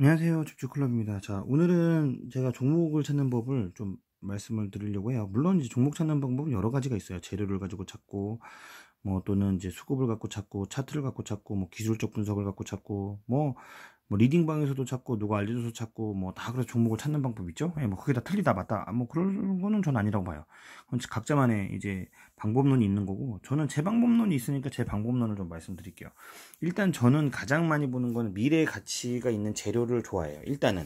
안녕하세요. 집주클럽입니다. 자, 오늘은 제가 종목을 찾는 법을 좀 말씀을 드리려고 해요. 물론 이제 종목 찾는 방법은 여러 가지가 있어요. 재료를 가지고 찾고, 뭐 또는 이제 수급을 갖고 찾고, 차트를 갖고 찾고, 뭐 기술적 분석을 갖고 찾고, 뭐 리딩방에서도 찾고, 누가 알려줘서 찾고, 뭐 다 그래서 종목을 찾는 방법 있죠? 예, 뭐 그게 다 틀리다 맞다. 뭐 그런 거는 전 아니라고 봐요. 그건 각자만의 이제 방법론이 있는 거고, 저는 제 방법론이 있으니까 제 방법론을 좀 말씀드릴게요. 일단 저는 가장 많이 보는 건 미래의 가치가 있는 재료를 좋아해요. 일단은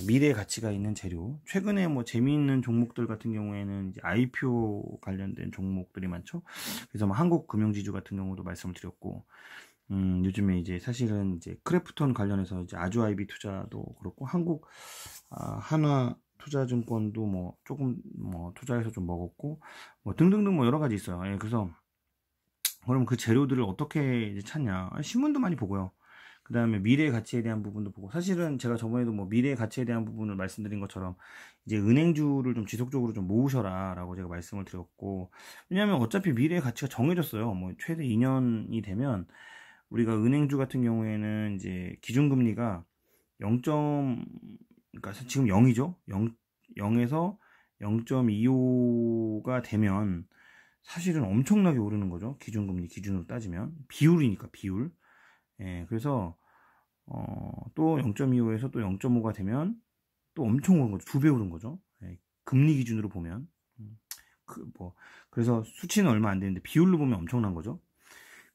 미래의 가치가 있는 재료. 최근에 뭐 재미있는 종목들 같은 경우에는 이제 IPO 관련된 종목들이 많죠. 그래서 뭐 한국금융지주 같은 경우도 말씀을 드렸고, 요즘에 이제 사실은 이제 크래프톤 관련해서 이제 아주아이비 투자도 그렇고 한화 투자증권도 뭐 조금 뭐 투자해서 좀 먹었고 뭐 등등등 뭐 여러 가지 있어요. 예, 그래서 그럼 그 재료들을 어떻게 이제 찾냐? 신문도 많이 보고요. 그 다음에 미래의 가치에 대한 부분도 보고, 사실은 제가 저번에도 뭐 미래의 가치에 대한 부분을 말씀드린 것처럼 이제 은행주를 좀 지속적으로 좀 모으셔라 라고 제가 말씀을 드렸고, 왜냐하면 어차피 미래의 가치가 정해졌어요. 뭐 최대 2년이 되면 우리가 은행주 같은 경우에는 이제 기준금리가 0. 그러니까 지금 0이죠. 0에서 0.25가 되면 사실은 엄청나게 오르는 거죠. 기준금리 기준으로 따지면. 비율이니까, 비율. 예, 그래서, 또 0.25에서 또 0.5가 되면 또 엄청 오른 거죠. 2배 오른 거죠. 예, 금리 기준으로 보면. 그래서 수치는 얼마 안 되는데 비율로 보면 엄청난 거죠.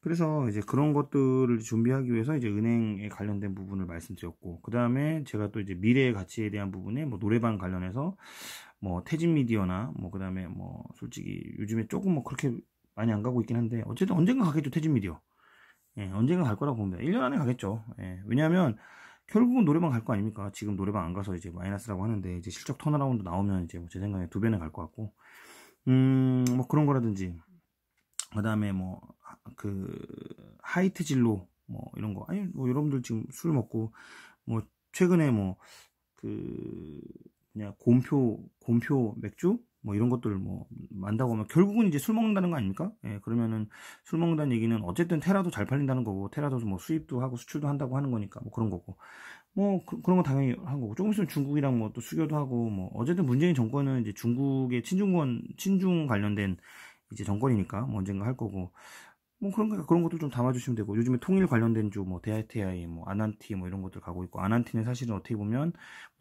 그래서 이제 그런 것들을 준비하기 위해서 이제 은행에 관련된 부분을 말씀드렸고, 그 다음에 제가 또 이제 미래의 가치에 대한 부분에 뭐 노래방 관련해서 뭐 태진 미디어나 뭐 그 다음에 뭐 솔직히 요즘에 조금 뭐 그렇게 많이 안 가고 있긴 한데 어쨌든 언젠가 가겠죠. 태진 미디어. 예, 언젠가 갈 거라고 봅니다. 1년 안에 가겠죠. 예, 왜냐하면 결국은 노래방 갈 거 아닙니까? 지금 노래방 안 가서 이제 마이너스라고 하는데 이제 실적 턴어라운드 나오면 이제 뭐제 생각에 2배는 갈 것 같고, 뭐 그런 거라든지, 그 다음에 뭐 그 하이트 진로 뭐 이런 거, 아니 뭐 여러분들 지금 술 먹고 뭐 최근에 뭐 그 그냥 곰표 맥주 뭐 이런 것들 뭐 만다고 하면 결국은 이제 술 먹는다는 거 아닙니까? 예, 그러면은 술 먹는다는 얘기는 어쨌든 테라도 잘 팔린다는 거고, 테라도 뭐 수입도 하고 수출도 한다고 하는 거니까 뭐 그런 거고, 뭐 런 거 당연히 한 거고, 조금 있으면 중국이랑 뭐 또 수교도 하고, 뭐 어쨌든 문재인 정권은 이제 중국의 친중 관련된 이제 정권이니까 뭐 언젠가 할 거고, 뭐 그런 것도 좀 담아주시면 되고, 요즘에 통일 관련된 주 뭐 대하티아이 뭐 아난티 뭐 이런 것들 가고 있고, 아난티는 사실은 어떻게 보면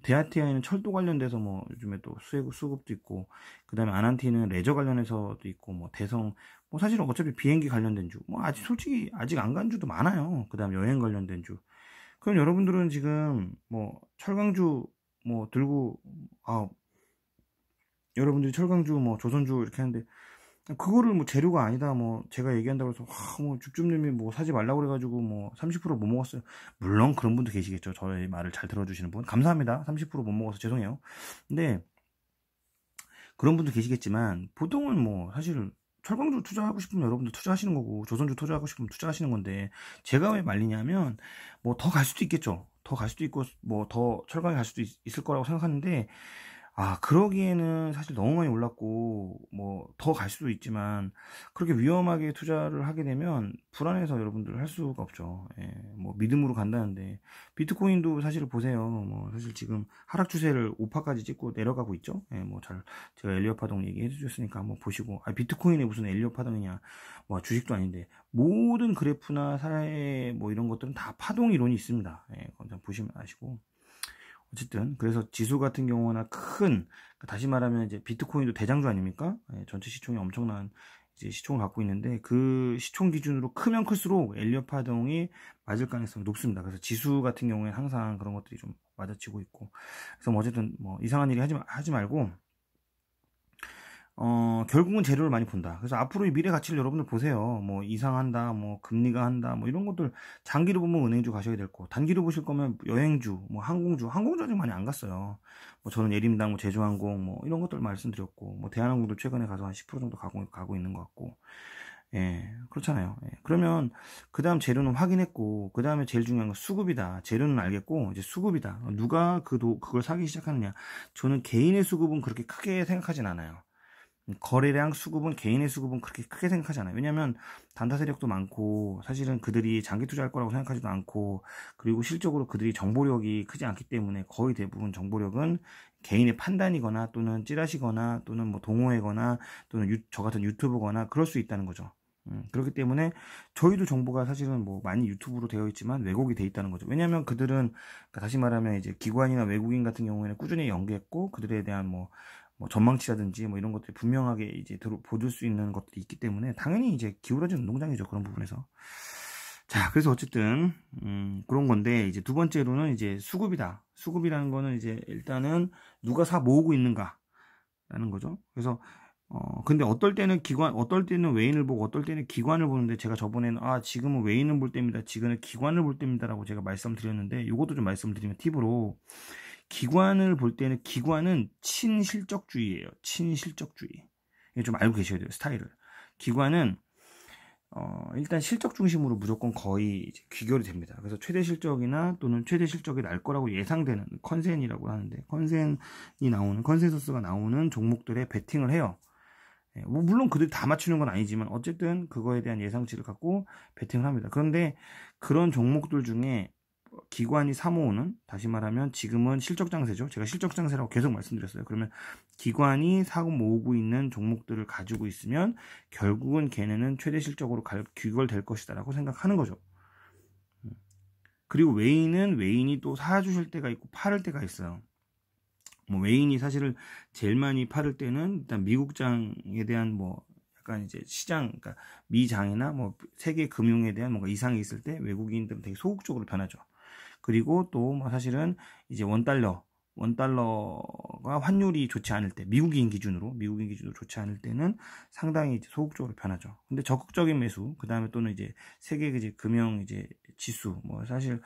대하티아이는 철도 관련돼서 뭐 요즘에 또 수급도 있고, 그 다음에 아난티는 레저 관련해서도 있고, 뭐 대성, 뭐 사실은 어차피 비행기 관련된 주, 뭐 아직 솔직히 아직 안 간 주도 많아요. 그 다음에 여행 관련된 주. 그럼 여러분들은 지금 뭐 철강주 뭐 들고, 여러분들이 철강주 뭐 조선주 이렇게 하는데, 그거를 뭐 재료가 아니다 뭐 제가 얘기한다고 해서 뭐 죽죽님이 뭐 사지 말라고 그래가지고 뭐 30%못 먹었어요. 물론 그런 분도 계시겠죠. 저의 말을 잘 들어주시는 분 감사합니다. 30%못 먹어서 죄송해요. 근데 그런 분도 계시겠지만, 보통은 뭐 사실 철강주 투자하고 싶으면 여러분들 투자하시는 거고, 조선주 투자하고 싶으면 투자하시는 건데, 제가 왜 말리냐면 뭐 더 갈 수도 있겠죠. 더 갈 수도 있고 뭐 더 철강에 갈 수도 있을 거라고 생각하는데, 그러기에는 사실 너무 많이 올랐고, 뭐, 더 갈 수도 있지만, 그렇게 위험하게 투자를 하게 되면, 불안해서 여러분들 할 수가 없죠. 예, 뭐, 믿음으로 간다는데, 비트코인도 사실 보세요. 뭐, 사실 지금 하락 추세를 5파까지 찍고 내려가고 있죠. 예, 뭐, 제가 엘리엇 파동 얘기해 주셨으니까 한번 보시고, 비트코인이 무슨 엘리엇 파동이냐, 뭐, 주식도 아닌데, 모든 그래프나 사례 뭐 이런 것들은 다 파동 이론이 있습니다. 예, 그건 보시면 아시고. 어쨌든 그래서 지수 같은 경우나 다시 말하면 이제 비트코인도 대장주 아닙니까? 예, 전체 시총이 엄청난 이제 시총을 갖고 있는데, 그 시총 기준으로 크면 클수록 엘리엇 파동이 맞을 가능성이 높습니다. 그래서 지수 같은 경우에 항상 그런 것들이 좀 맞아치고 있고, 그래서 뭐 어쨌든 뭐 이상한 일이 하지 말고, 결국은 재료를 많이 본다. 그래서 앞으로의 미래 가치를 여러분들 보세요. 뭐 이상한다, 뭐 금리가 한다, 뭐 이런 것들 장기로 보면 은행주 가셔야 될 거, 단기로 보실 거면 여행주, 뭐 항공주 아직 많이 안 갔어요. 뭐 저는 예림당, 뭐 제주항공, 뭐 이런 것들 말씀드렸고, 뭐 대한항공도 최근에 가서 한 10% 정도 가고 있는 것 같고, 예, 그렇잖아요. 예. 그러면 그 다음 재료는 확인했고, 그 다음에 제일 중요한 건 수급이다. 재료는 알겠고 이제 수급이다. 누가 그걸 사기 시작하느냐. 저는 개인의 수급은 그렇게 크게 생각하진 않아요. 거래량 수급은 개인의 수급은 그렇게 크게 생각하지 않아요. 왜냐하면 단타 세력도 많고 사실은 그들이 장기 투자할 거라고 생각하지도 않고 그리고 실적으로 그들이 정보력이 크지 않기 때문에 거의 대부분 정보력은 개인의 판단이거나 또는 찌라시거나 또는 뭐 동호회거나 또는 저 같은 유튜버거나 그럴 수 있다는 거죠. 그렇기 때문에 저희도 정보가 사실은 뭐 많이 유튜브로 되어 있지만 왜곡이 돼 있다는 거죠. 왜냐하면 그들은 그러니까 다시 말하면 이제 기관이나 외국인 같은 경우에는 꾸준히 연구했고 그들에 대한 뭐 전망치라든지 뭐 이런 것들이 분명하게 이제 보줄 수 있는 것들이 있기 때문에 당연히 이제 기울어진 운동장이죠. 그런 부분에서. 자, 그래서 어쨌든 그런 건데 이제 두 번째로는 이제 수급이다. 수급이라는 거는 이제 일단은 누가 사 모으고 있는가라는 거죠. 그래서 근데 어떨 때는 어떨 때는 외인을 보고 어떨 때는 기관을 보는데 제가 저번에는 지금은 외인을 볼 때입니다. 지금은 기관을 볼 때입니다라고 제가 말씀드렸는데 이것도 좀 말씀드리면 팁으로 기관을 볼 때는 기관은 친실적주의예요. 친실적주의. 이게 좀 알고 계셔야 돼요. 스타일을. 기관은 일단 실적 중심으로 무조건 거의 이제 귀결이 됩니다. 그래서 최대 실적이나 또는 최대 실적이 날 거라고 예상되는 컨센이라고 하는데 컨센서스가 나오는 종목들에 베팅을 해요. 뭐 물론 그들이 다 맞추는 건 아니지만 어쨌든 그거에 대한 예상치를 갖고 베팅을 합니다. 그런데 그런 종목들 중에 기관이 사모으는, 다시 말하면 지금은 실적장세죠. 제가 실적장세라고 계속 말씀드렸어요. 그러면 기관이 사고 모으고 있는 종목들을 가지고 있으면 결국은 걔네는 최대 실적으로 귀결될 것이다 라고 생각하는 거죠. 그리고 외인이 또 사주실 때가 있고 팔을 때가 있어요. 뭐 외인이 사실은 제일 많이 팔을 때는 일단 미국장에 대한 뭐 약간 이제 시장, 그러니까 미장이나 뭐 세계 금융에 대한 뭔가 이상이 있을 때 외국인들은 되게 소극적으로 변하죠. 그리고 또 뭐 사실은 이제 원달러가 환율이 좋지 않을 때, 미국인 기준으로 좋지 않을 때는 상당히 이제 소극적으로 변하죠. 근데 적극적인 매수, 그 다음에 또는 이제 세계 이제 금융 이제 지수, 뭐 사실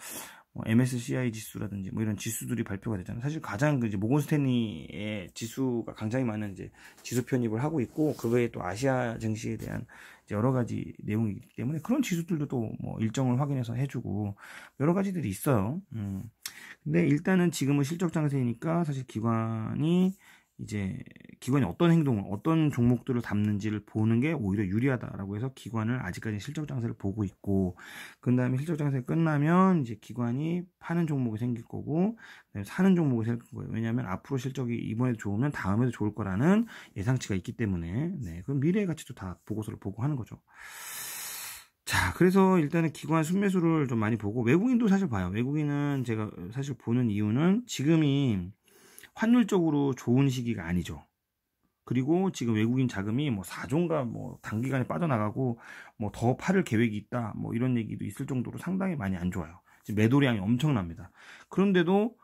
뭐 MSCI 지수라든지 뭐 이런 지수들이 발표가 되잖아요. 사실 가장 이제 모건 스탠리의 지수가 굉장히 많은 이제 지수 편입을 하고 있고, 그 외에 또 아시아 증시에 대한 여러 가지 내용이기 때문에 그런 지수들도 또 뭐 일정을 확인해서 해주고 여러 가지들이 있어요. 근데 일단은 지금은 실적 장세이니까 사실 기관이 어떤 행동을, 어떤 종목들을 담는지를 보는 게 오히려 유리하다라고 해서 기관을 아직까지 실적 장세를 보고 있고, 그 다음에 실적 장세가 끝나면 이제 기관이 파는 종목이 생길 거고, 사는 종목이 생길 거예요. 왜냐하면 앞으로 실적이 이번에도 좋으면 다음에도 좋을 거라는 예상치가 있기 때문에, 그럼 미래의 가치도 다 보고서를 보고 하는 거죠. 자, 그래서 일단은 기관 순매수를 좀 많이 보고, 외국인도 사실 봐요. 외국인은 제가 사실 보는 이유는 지금이 환율적으로 좋은 시기가 아니죠. 그리고 지금 외국인 자금이 뭐 4조인가 뭐 단기간에 빠져나가고 뭐 더 팔을 계획이 있다 뭐 이런 얘기도 있을 정도로 상당히 많이 안 좋아요. 지금 매도량이 엄청납니다. 그런데도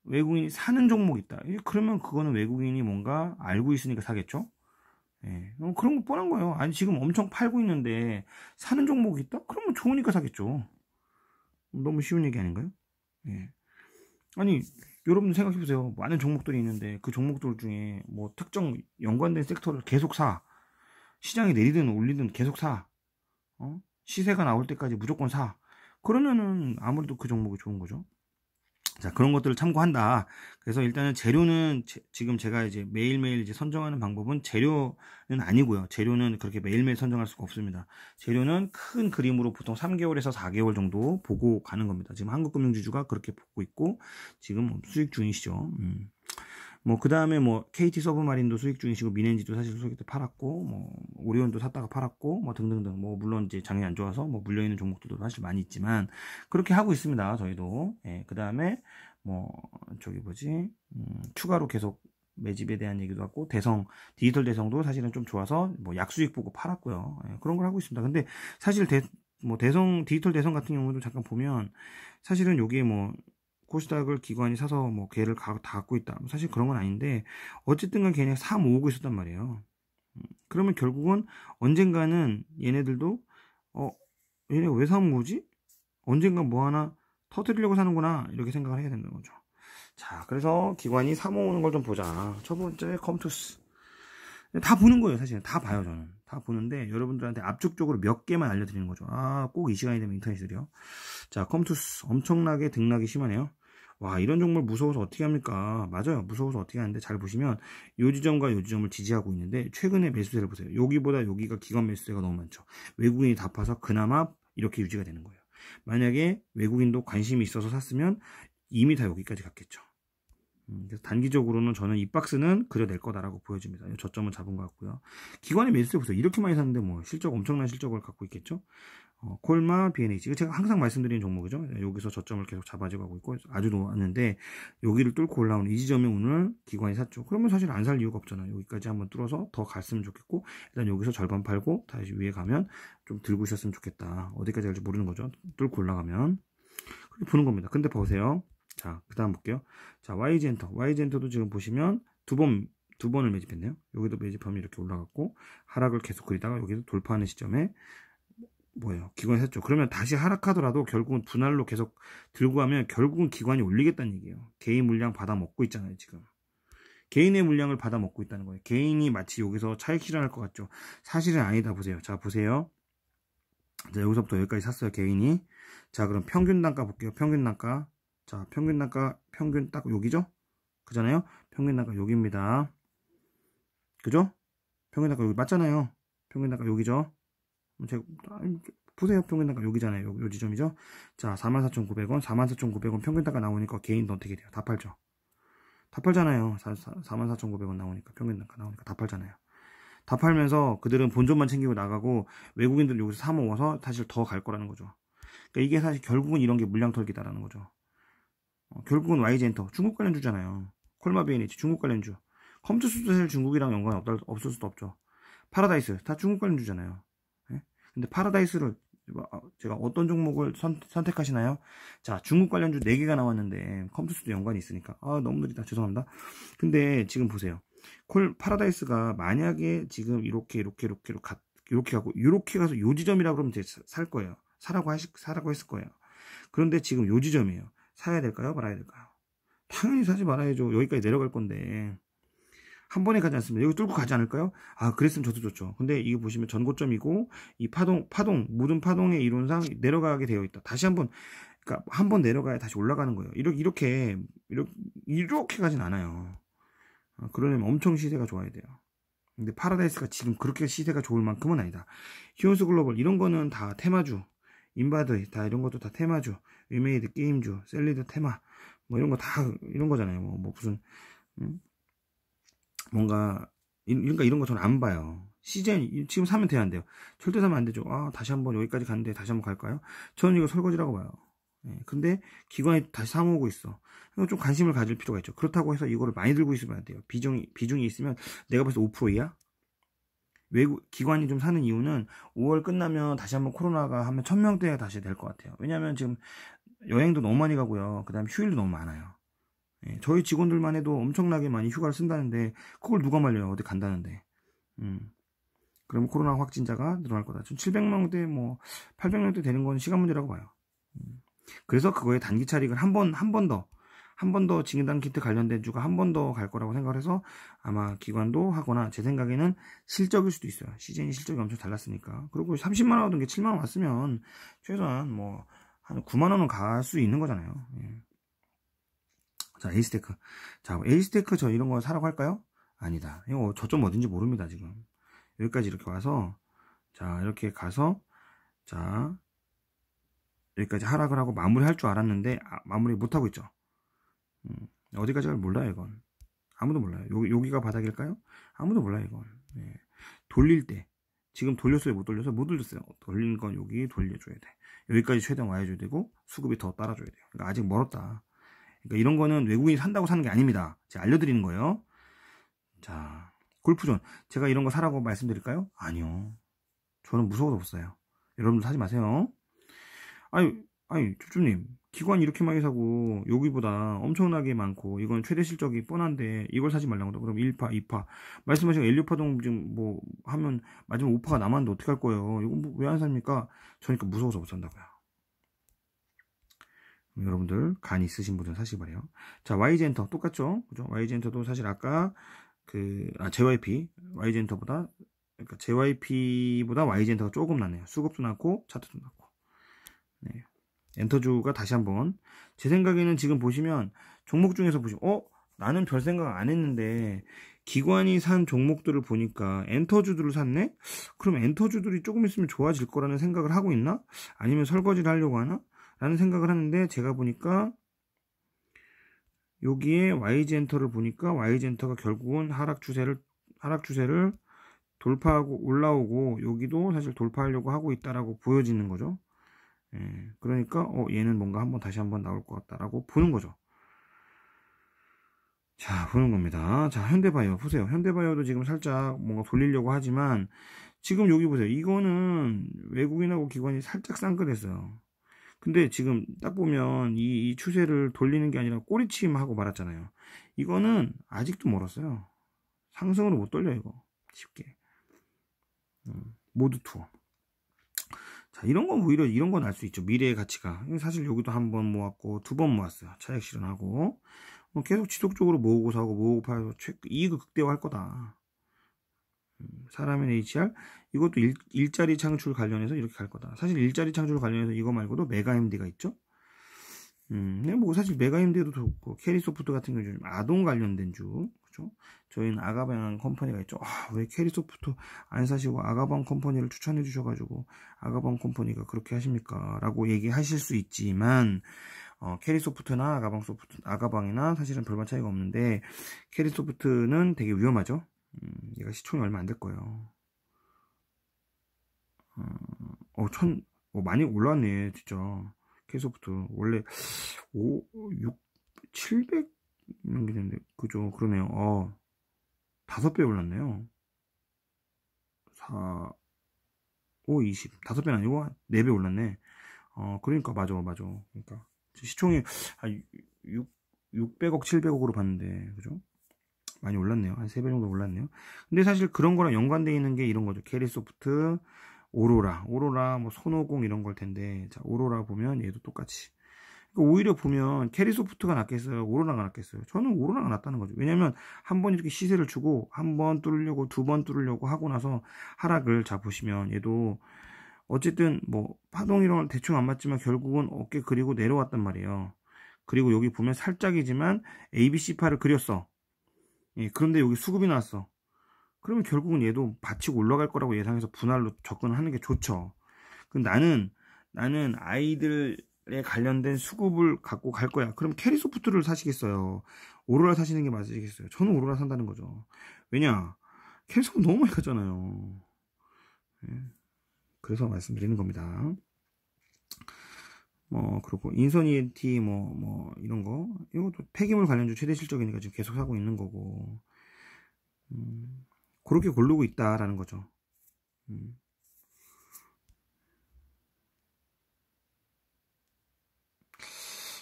외국인이 사는 종목이 있다. 그러면 그거는 외국인이 뭔가 알고 있으니까 사겠죠. 그런 거 뻔한 거예요. 아니 지금 엄청 팔고 있는데 사는 종목이 있다? 그러면 좋으니까 사겠죠. 너무 쉬운 얘기 아닌가요? 아니 여러분 생각해보세요. 많은 종목들이 있는데 그 종목들 중에 뭐 특정 연관된 섹터를 계속 사. 시장이 내리든 올리든 계속 사. 시세가 나올 때까지 무조건 사. 그러면은 아무래도 그 종목이 좋은 거죠. 자, 그런 것들을 참고한다. 그래서 일단은 재료는 지금 제가 이제 매일매일 이제 선정하는 방법은 재료는 아니고요. 재료는 그렇게 매일매일 선정할 수가 없습니다. 재료는 큰 그림으로 보통 3개월에서 4개월 정도 보고 가는 겁니다. 지금 한국금융지주가 그렇게 보고 있고, 지금 수익 중이시죠. 뭐, 그 다음에 뭐, KT 서브마린도 수익 중이시고, 민엔지도 사실 수익 때 팔았고, 뭐, 오리온도 샀다가 팔았고, 뭐, 등등등. 뭐, 물론 이제 장이 안 좋아서, 뭐, 물려있는 종목들도 사실 많이 있지만, 그렇게 하고 있습니다. 저희도. 그 다음에, 뭐, 추가로 계속 매집에 대한 얘기도 하고, 디지털 대성도 사실은 좀 좋아서, 뭐, 약수익 보고 팔았고요. 그런 걸 하고 있습니다. 근데 사실 디지털 대성 같은 경우도 잠깐 보면, 사실은 요게 뭐, 코스닥을 기관이 사서 뭐 걔를 다 갖고 있다. 사실 그런 건 아닌데 어쨌든 간 걔네가 사 모으고 있었단 말이에요. 그러면 결국은 언젠가는 얘네들도 얘네가 왜 사 모으지? 언젠가 뭐 하나 터뜨리려고 사는구나 이렇게 생각을 해야 된다는 거죠. 자, 그래서 기관이 사 모으는 걸 좀 보자. 첫 번째 컴투스. 다 보는 거예요. 사실은 다 봐요. 저는 다 보는데 여러분들한테 압축적으로 몇 개만 알려드리는 거죠. 꼭 이 시간이 되면 인터넷이요. 자, 컴투스 엄청나게 등락이 심하네요. 와, 이런 종목 무서워서 어떻게 합니까? 맞아요. 무서워서 어떻게 하는데 잘 보시면 요 지점과 요 지점을 지지하고 있는데 최근에 매수세를 보세요. 여기보다 여기가 기관 매수세가 너무 많죠. 외국인이 다 파서 그나마 이렇게 유지가 되는 거예요. 만약에 외국인도 관심이 있어서 샀으면 이미 다 여기까지 갔겠죠. 그래서 단기적으로는 저는 이 박스는 그려낼 거다라고 보여집니다. 저점은 잡은 것 같고요. 기관의 매수세 보세요. 이렇게 많이 샀는데 뭐 실적 엄청난 실적을 갖고 있겠죠. 콜마, BNH. 이거 제가 항상 말씀드리는 종목이죠. 여기서 저점을 계속 잡아가고 있고 아주 놓았는데 여기를 뚫고 올라오는 이 지점에 오늘 기관이 샀죠. 그러면 사실 안 살 이유가 없잖아요. 여기까지 한번 뚫어서 더 갔으면 좋겠고 일단 여기서 절반 팔고 다시 위에 가면 좀 들고 있었으면 좋겠다. 어디까지 갈지 모르는 거죠. 뚫고 올라가면 그렇게 보는 겁니다. 근데 보세요. 자, 그 다음 볼게요. 자, YG엔터. YG엔터도 지금 보시면 두 번을 매집했네요. 여기도 매집하면 이렇게 올라갔고 하락을 계속 그리다가 여기서 돌파하는 시점에 뭐예요? 기관이 샀죠. 그러면 다시 하락하더라도 결국은 분할로 계속 들고 가면 결국은 기관이 올리겠다는 얘기예요. 개인 물량 받아 먹고 있잖아요, 지금. 개인의 물량을 받아 먹고 있다는 거예요. 개인이 마치 여기서 차익 실현할 것 같죠. 사실은 아니다. 보세요. 자, 보세요. 자, 여기서부터 여기까지 샀어요, 개인이. 자, 그럼 평균 단가 볼게요. 평균 단가. 자, 평균 단가, 평균 딱 여기죠? 그잖아요? 평균 단가 여기입니다. 그죠? 평균 단가 여기 맞잖아요. 평균 단가 여기죠? 제가, 보세요. 평균 단가 여기잖아요. 요 지점이죠? 자, 44,900원, 44,900원 평균 단가 나오니까 개인도 어떻게 돼요? 다 팔죠? 다 팔잖아요. 44,900원 나오니까, 평균 단가 나오니까 다 팔잖아요. 다 팔면서 그들은 본전만 챙기고 나가고 외국인들 여기서 사 먹어서 사실 더 갈 거라는 거죠. 그러니까 이게 사실 결국은 이런 게 물량 털기다라는 거죠. 결국은 YG엔터 중국 관련주잖아요. 콜마 BNH 중국 관련주. 컴투스도 사실 중국이랑 연관이 없을 수도 없죠. 파라다이스 다 중국 관련주잖아요. 네? 근데 파라다이스를 제가 어떤 종목을 선택하시나요? 자, 중국 관련주 4개가 나왔는데 컴투스도 연관이 있으니까 너무 느리다. 죄송합니다. 근데 지금 보세요. 파라다이스가 만약에 지금 이렇게 가고 이렇게 가서 요 지점이라고 그러면 이제 살 거예요. 사라고 했을 거예요. 그런데 지금 요 지점이에요. 사야 될까요? 말아야 될까요? 당연히 사지 말아야죠. 여기까지 내려갈 건데 한 번에 가지 않습니다. 여기 뚫고 가지 않을까요? 그랬으면 저도 좋죠. 근데 이거 보시면 전고점이고 이 파동 모든 파동의 이론상 내려가게 되어 있다. 다시 한번 그러니까 한 번 내려가야 다시 올라가는 거예요. 이렇게 가진 않아요. 그러려면 엄청 시세가 좋아야 돼요. 근데 파라다이스가 지금 그렇게 시세가 좋을 만큼은 아니다. 히온스 글로벌 이런 거는 다 테마주, 인바드 다 이런 것도 다 테마주, 위메이드 게임주, 셀리드 테마 뭐 이런 거 다 이런 거잖아요. 뭐 무슨 뭔가 그러니까 이런 거 저는 안 봐요. 시즌 지금 사면 돼야 안 돼요. 절대 사면 안 되죠. 다시 한번 여기까지 갔는데 다시 한번 갈까요? 저는 이거 설거지라고 봐요. 근데 기관이 다시 사모으고 있어. 좀 관심을 가질 필요가 있죠. 그렇다고 해서 이거를 많이 들고 있으면 안 돼요. 비중이 있으면 내가 벌써 5%이야? 외국 기관이 좀 사는 이유는 5월 끝나면 다시 한번 코로나가 하면 1000명대가 다시 될 것 같아요. 왜냐하면 지금 여행도 너무 많이 가고요. 그 다음에 휴일도 너무 많아요. 저희 직원들만 해도 엄청나게 많이 휴가를 쓴다는데 그걸 누가 말려요. 어디 간다는데. 그러면 코로나 확진자가 늘어날 거다. 700명대 뭐 800명대 되는 건 시간 문제라고 봐요. 그래서 그거에 단기 차익을 한 번 더 진단 키트 관련된 주가 한 번 더 갈 거라고 생각을 해서 아마 기관도 하거나 제 생각에는 실적일 수도 있어요. 시즌이 실적이 엄청 달랐으니까. 그리고 30만원 얻은 게 7만원 왔으면 최소한 뭐 한 9만원은 갈 수 있는 거잖아요. 자, 에이스테크. 자, 에이스테크 저 이런 거 사라고 할까요? 아니다. 이거 저점 어딘지 모릅니다, 지금. 여기까지 이렇게 와서, 자, 이렇게 가서, 자, 여기까지 하락을 하고 마무리 할 줄 알았는데, 마무리 못하고 있죠. 어디까지 갈 몰라요, 이건. 아무도 몰라요. 여기가 바닥일까요? 아무도 몰라요, 이건. 돌릴 때. 지금 돌렸어요, 못 돌렸어요? 못 돌렸어요. 돌리는 건 여기 돌려줘야 돼. 여기까지 최대한 와줘야 되고, 수급이 더 따라줘야 돼요. 그러니까 아직 멀었다. 그러니까 이런 거는 외국인이 산다고 사는 게 아닙니다. 제가 알려드리는 거예요. 자, 골프존. 제가 이런 거 사라고 말씀드릴까요? 아니요. 저는 무서워서 못 사요. 여러분들 사지 마세요. 아니, 쭈쭈님. 기관 이렇게 많이 사고, 여기보다 엄청나게 많고, 이건 최대 실적이 뻔한데, 이걸 사지 말라고. 그럼 1파, 2파. 말씀하신 엘리오파동 지금 뭐, 하면, 마지막 5파가 남았는데 어떡할 거예요? 이건 뭐 왜 안 삽니까? 저니까 무서워서 못 산다고요. 여러분들 간 있으신 분들은 사시기 바래요. 자, YG엔터 똑같죠? 그죠? YG엔터도 사실 아까 JYP YG엔터보다 그러니까 JYP보다 YG엔터가 조금 낫네요. 수급도 낮고 차트도 낮고. 네. 엔터주가 다시 한번 제 생각에는 지금 보시면 종목 중에서 보시면 나는 별 생각 안 했는데 기관이 산 종목들을 보니까 엔터주들을 샀네? 그럼 엔터주들이 조금 있으면 좋아질 거라는 생각을 하고 있나? 아니면 설거지를 하려고 하나? 라는 생각을 하는데 제가 보니까 여기에 YG엔터를 보니까 YG엔터가 결국은 하락 추세를 돌파하고 올라오고 여기도 사실 돌파하려고 하고 있다라고 보여지는 거죠. 예, 그러니까 얘는 뭔가 다시 한번 나올 것 같다라고 보는 거죠. 자, 보는 겁니다. 자, 현대바이오 보세요. 현대바이오도 지금 살짝 뭔가 돌리려고 하지만 지금 여기 보세요. 이거는 외국인하고 기관이 살짝 쌍끌했어요. 근데 지금 딱 보면 이 추세를 돌리는 게 아니라 꼬리침하고 말았잖아요. 이거는 아직도 멀었어요. 상승으로 못 돌려 이거 쉽게. 모드 투어. 자, 이런 건 오히려 이런 건 알 수 있죠. 미래의 가치가. 사실 여기도 한 번 모았고 두 번 모았어요. 차익 실현하고 계속 지속적으로 모으고 사고 모으고 팔고 이익을 극대화할 거다. 사람의 HR 이것도 일자리 창출 관련해서 이렇게 갈 거다. 사실 일자리 창출 관련해서 이거 말고도 메가MD가 있죠. 뭐 사실 메가MD도 좋고 캐리소프트 같은 경우는 아동 관련된 주, 그죠? 저희는 아가방 컴퍼니가 있죠. 왜 캐리소프트 안 사시고 아가방 컴퍼니를 추천해 주셔가지고 아가방 컴퍼니가 그렇게 하십니까? 라고 얘기하실 수 있지만 캐리소프트나 아가방이나 사실은 별반 차이가 없는데 캐리소프트는 되게 위험하죠. 얘가 시총이 얼마 안 될 거예요. 많이 올랐네, 진짜. 캐리소프트. 원래, 700, 이런 게 되는데, 그죠? 그러네요. 5배 올랐네요. 20. 5배는 아니고, 4배 올랐네. 그러니까, 맞아. 그러니까. 시총이, 600억, 700억으로 봤는데, 그죠? 많이 올랐네요. 한 3배 정도 올랐네요. 근데 사실 그런 거랑 연관되어 있는 게 이런 거죠. 캐리소프트, 오로라, 뭐 손오공 이런 걸 텐데, 자, 오로라 보면 얘도 똑같이. 그러니까 오히려 보면 캐리소프트가 낫겠어요? 오로라가 낫겠어요? 저는 오로라가 낫다는 거죠. 왜냐면 한 번 이렇게 시세를 주고 한 번 뚫으려고 두 번 뚫으려고 하고 나서 하락을 자 보시면 얘도 어쨌든 뭐 파동 이런 걸 대충 안 맞지만 결국은 어깨 그리고 내려왔단 말이에요. 그리고 여기 보면 살짝이지만 ABC파를 그렸어. 예, 그런데 여기 수급이 나왔어. 그러면 결국은 얘도 받치고 올라갈 거라고 예상해서 분할로 접근을 하는 게 좋죠. 근데 나는 아이들에 관련된 수급을 갖고 갈 거야. 그럼 캐리소프트를 사시겠어요? 오로라 사시는 게 맞으시겠어요? 저는 오로라 산다는 거죠. 왜냐? 캐리소프트 너무 많이 갔잖아요. 예, 그래서 말씀드리는 겁니다. 그리고 인선 ENT 이런 거 이것도 폐기물 관련주 최대 실적이니까 지금 계속 하고 있는 거고 그렇게 고르고 있다라는 거죠.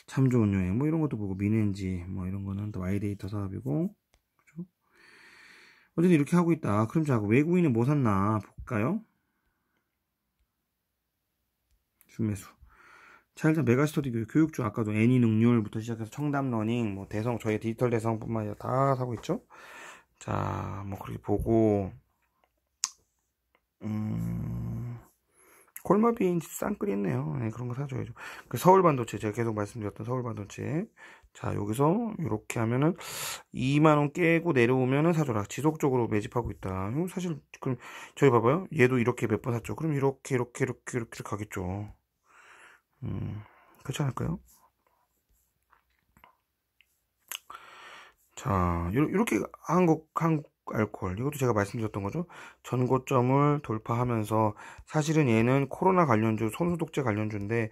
참 좋은 여행 이런 것도 보고 미넨지 이런 거는 또 와이데이터 사업이고 그죠? 어쨌든 이렇게 하고 있다. 그럼 자 외국인은 뭐 샀나 볼까요? 순매수. 자, 일단 메가스터디 교육주 아까도 애니능률부터 시작해서 청담러닝, 대성, 저희 디지털 대성뿐만 아니라 다 사고 있죠. 자, 그렇게 보고 콜마비 쌍끌이 있네요. 네, 그런 거 사줘야죠. 그 서울반도체 제가 계속 말씀드렸던 서울반도체. 자, 여기서 이렇게 하면은 2만원 깨고 내려오면은 사줘라. 지속적으로 매집하고 있다. 사실 그럼 저희 봐봐요. 얘도 이렇게 몇 번 샀죠. 그럼 이렇게 가겠죠. 그렇지 않을까요? 자, 이렇게 한국 알코올 이것도 제가 말씀드렸던 거죠. 전고점을 돌파하면서 사실은 얘는 코로나 관련주, 손소독제 관련주인데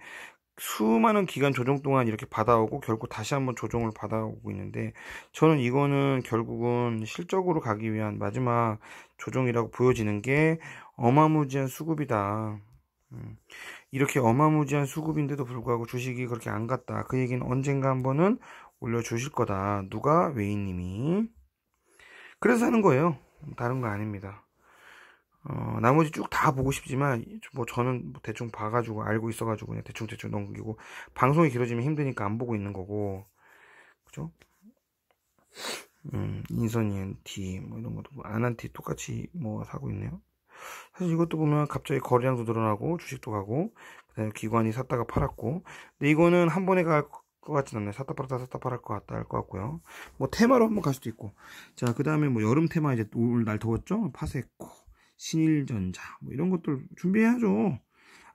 수많은 기간 조정 동안 이렇게 받아오고 결국 다시 한번 조정을 받아오고 있는데 저는 이거는 결국은 실적으로 가기 위한 마지막 조정이라고 보여지는 게 어마무지한 수급이다. 이렇게 어마무지한 수급인데도 불구하고 주식이 그렇게 안 갔다. 그 얘기는 언젠가 한번은 올려주실 거다. 누가? 웨이님이. 그래서 사는 거예요. 다른 거 아닙니다. 나머지 쭉 다 보고 싶지만 저는 대충 봐가지고 알고 있어가지고 그냥 대충 넘기고 방송이 길어지면 힘드니까 안 보고 있는 거고 그죠? 인선 ENT 이런 것도 아난티 똑같이 사고 있네요. 사실 이것도 보면 갑자기 거래량도 늘어나고 주식도 가고 그다음에 기관이 샀다가 팔았고 근데 이거는 한 번에 것 같진 않네. 샀다 팔을 것 같다 할 것 같고요. 뭐 테마로 한번 갈 수도 있고. 자, 그 다음에 뭐 여름 테마 이제 올 날 더웠죠? 파세코, 신일전자 뭐 이런 것들 준비해야죠.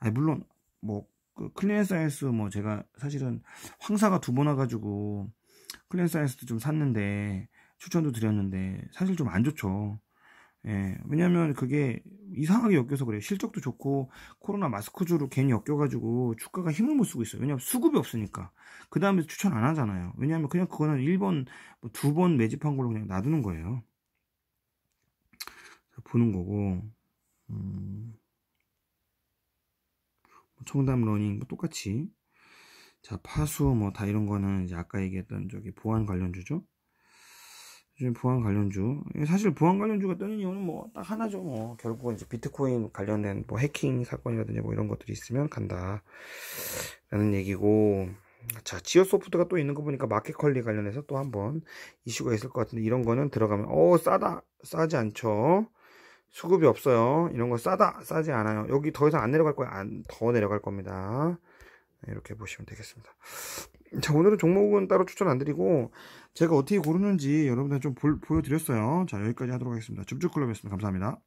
아니 물론 뭐그 클리엔사이언스 뭐 제가 사실은 황사가 2번 와가지고 클리엔사이언스도 좀 샀는데 추천도 드렸는데 사실 좀 안 좋죠. 예, 왜냐면 그게 이상하게 엮여서 그래요. 실적도 좋고 코로나 마스크주로 괜히 엮여가지고 주가가 힘을 못 쓰고 있어요. 왜냐면 수급이 없으니까. 그 다음에 추천 안 하잖아요. 왜냐면 그냥 그거는 1번, 뭐 2번 매집한 걸로 그냥 놔두는 거예요. 보는 거고, 청담 러닝 뭐 똑같이. 자, 파수 뭐 다 이런 거는 이제 아까 얘기했던 저기 보안 관련주죠. 보안 관련주. 사실 보안 관련주가 뜨는 이유는 뭐 딱 하나죠. 뭐 결국은 이제 비트코인 관련된 뭐 해킹 사건이라든지 뭐 이런 것들이 있으면 간다 라는 얘기고. 자, 지오소프트가 또 있는 거 보니까 마켓컬리 관련해서 또 한번 이슈가 있을 것 같은데, 이런 거는 들어가면 싸다, 싸지 않죠. 수급이 없어요. 이런 거 싸지 않아요. 여기 더 이상 안 내려갈 거예요. 더 내려갈 겁니다. 이렇게 보시면 되겠습니다. 자, 오늘은 종목은 따로 추천 안 드리고 제가 어떻게 고르는지 여러분들 좀 보여드렸어요. 자, 여기까지 하도록 하겠습니다. 줍줍클럽이었습니다. 감사합니다.